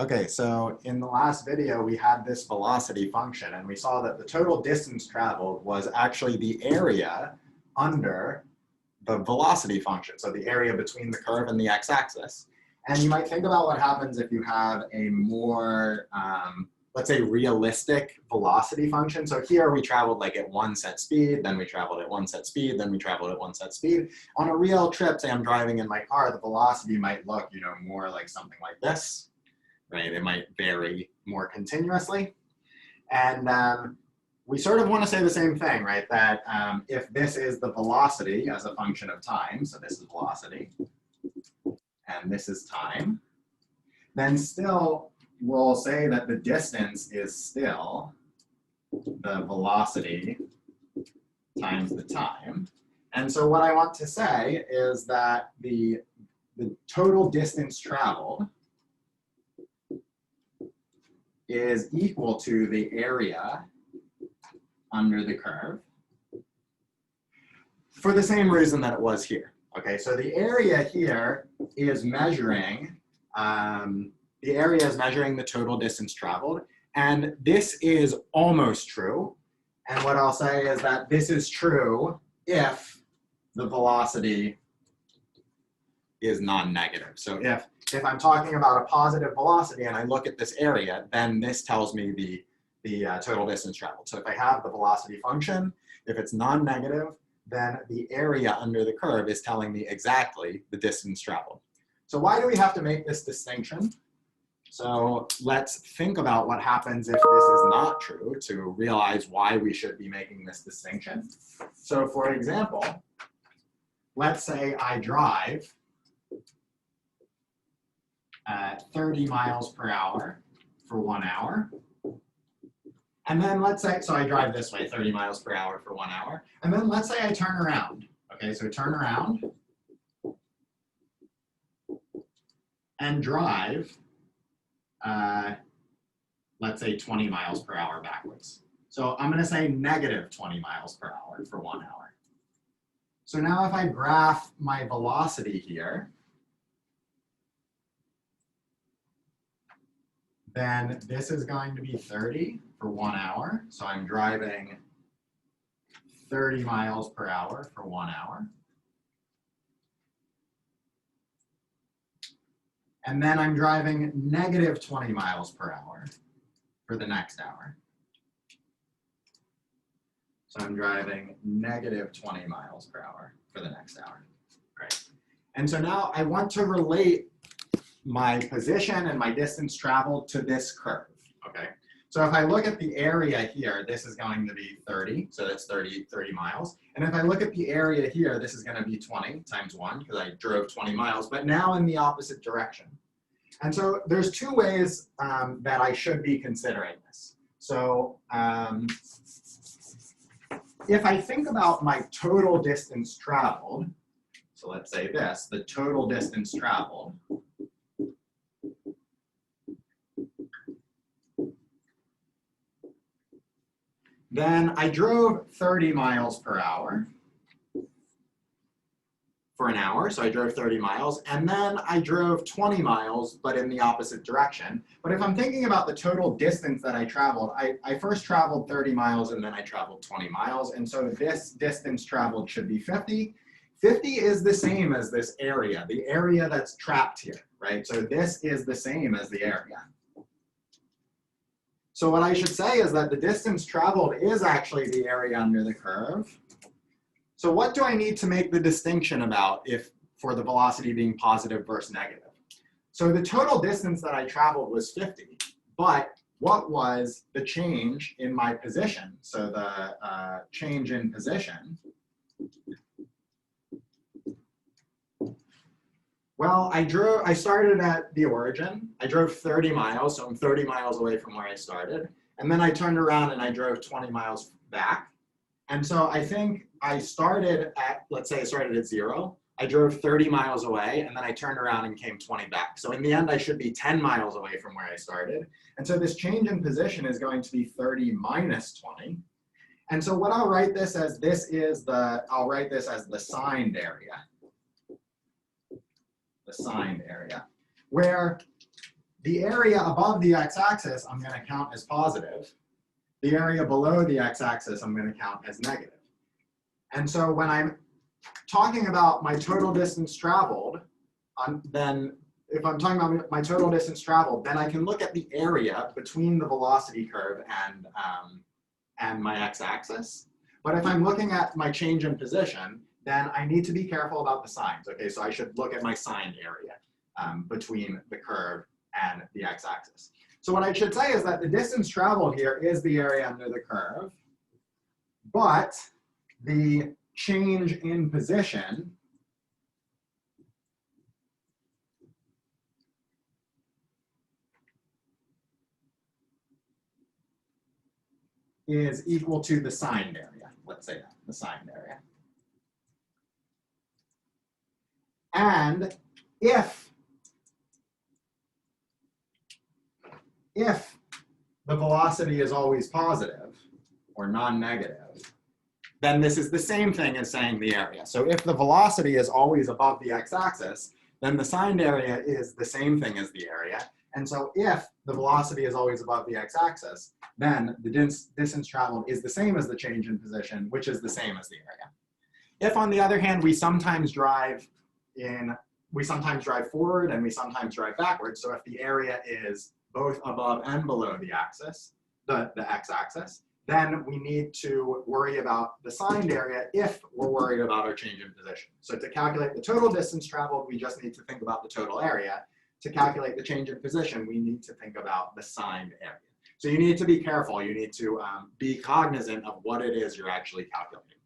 Okay, so in the last video, we had this velocity function, and we saw that the total distance traveled was actually the area under the velocity function, so the area between the curve and the x-axis. And you might think about what happens if you have a more, let's say, realistic velocity function. So here we traveled like at 1 set speed, then we traveled at 1 set speed, then we traveled at 1 set speed. On a real trip, say I'm driving in my car, the velocity might look, more like something like this. Right? It might vary more continuously. And we sort of want to say the same thing, right? That if this is the velocity as a function of time, so this is velocity, and this is time, then still we'll say that the distance is still the velocity times the time. And so what I want to say is that the total distance traveled is equal to the area under the curve for the same reason that it was here. Okay, so the area here is measuring, the total distance traveled, and this is almost true. And what I'll say is that this is true if the velocity is non-negative. So if I'm talking about a positive velocity and I look at this area, then this tells me the total distance traveled. So if I have the velocity function, if it's non-negative, then the area under the curve is telling me exactly the distance traveled. So why do we have to make this distinction? So let's think about what happens if this is not true to realize why we should be making this distinction. So for example, let's say I drive at 30 miles per hour for 1 hour. And then let's say, so I drive this way, 30 miles per hour for 1 hour. And then let's say I turn around. Okay, so turn around and drive, let's say 20 miles per hour backwards. So I'm gonna say negative 20 miles per hour for 1 hour. So now if I graph my velocity here, then this is going to be 30 for 1 hour. So I'm driving 30 miles per hour for 1 hour. And then I'm driving negative 20 miles per hour for the next hour. So I'm driving negative 20 miles per hour for the next hour. Great. And so now I want to relate my position and my distance traveled to this curve, okay? So if I look at the area here, this is going to be 30, so that's 30 miles. And if I look at the area here, this is gonna be 20 times 1, because I drove 20 miles, but now in the opposite direction. And so there's two ways that I should be considering this. So if I think about my total distance traveled, so let's say this, the total distance traveled, then I drove 30 miles per hour for an hour, so I drove 30 miles, and then I drove 20 miles, but in the opposite direction. But if I'm thinking about the total distance that I traveled, I first traveled 30 miles and then I traveled 20 miles, and so this distance traveled should be 50. 50 is the same as this area, the area that's trapped here, right? So this is the same as the area. So what I should say is that the distance traveled is actually the area under the curve. So what do I need to make the distinction about for the velocity being positive versus negative? So the total distance that I traveled was 50, but what was the change in my position? So the change in position, well, I started at the origin. I drove 30 miles, so I'm 30 miles away from where I started. And then I turned around and I drove 20 miles back. And so I think I started at, let's say I started at 0. I drove 30 miles away, and then I turned around and came 20 back. So in the end, I should be 10 miles away from where I started. And so this change in position is going to be 30 minus 20. And so what I'll write this as, I'll write this as the signed area. The signed area, where the area above the x-axis I'm going to count as positive. The area below the x-axis I'm going to count as negative. And so when I'm talking about my total distance traveled, then if I'm talking about my total distance traveled, then I can look at the area between the velocity curve and my x-axis. But if I'm looking at my change in position, then I need to be careful about the signs. Okay, so I should look at my signed area between the curve and the x-axis. So what I should say is that the distance traveled here is the area under the curve, but the change in position is equal to the signed area. Let's say that, the signed area. And if the velocity is always positive or non-negative, then this is the same thing as saying the area. So if the velocity is always above the x-axis, then the signed area is the same thing as the area. And so if the velocity is always above the x-axis, then the distance traveled is the same as the change in position, which is the same as the area. If, on the other hand, we sometimes drive forward and we sometimes drive backwards, so if the area is both above and below the axis, the x-axis, then we need to worry about the signed area if we're worried about our change in position. So to calculate the total distance traveled, we just need to think about the total area. To calculate the change in position, we need to think about the signed area. So you need to be careful. You need to be cognizant of what it is you're actually calculating.